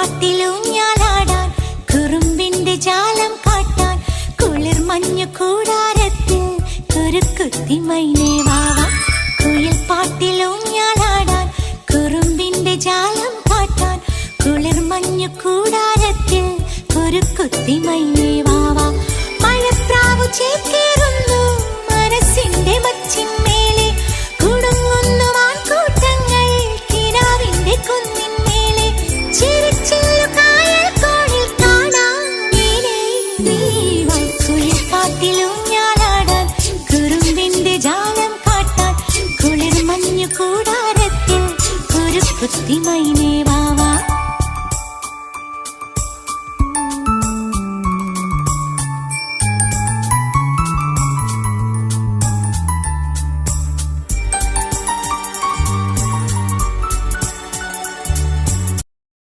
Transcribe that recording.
പാട്ടിലൂഞ്ഞാലാടാൻ കുറുമ്പിന്റെ ജാലം കാട്ടാൻ കുളിർ മഞ്ഞു കൂടാരത്തിൽ കുരുക്കുത്തി മൈനേ വാവാ. കുയിൽ പാട്ടിലൂഞ്ഞാലാടാൻ കുറുമ്പിന്റെ ജാലം കാട്ടാൻ കുളിർ മഞ്ഞു കൂടാരത്തിൽ കുരുക്കുത്തി മൈനേ വാവാ. മഴപ്രാവു ചേക്കേറുന്നു മനസ്സിന്റെ മച്ചിന്മേലെ കുടുങ്ങുന്നു മാൻകൂട്ടങ്ങൾ കിനാവിന്റെ കുന്നിന്മേലെ ചിരിച്ചില്ലു കായൽ കോണിൽ കാണാം നീലേ നീവാ. കുയിൽ പാട്ടിലൂഞ്ഞാലാടാൻ കുറുമ്പിന്റെ ജാലം കാട്ടാൻ കുളിർ മഞ്ഞു കൂടാരത്തിൽ കുരുക്കുത്തി മൈനേ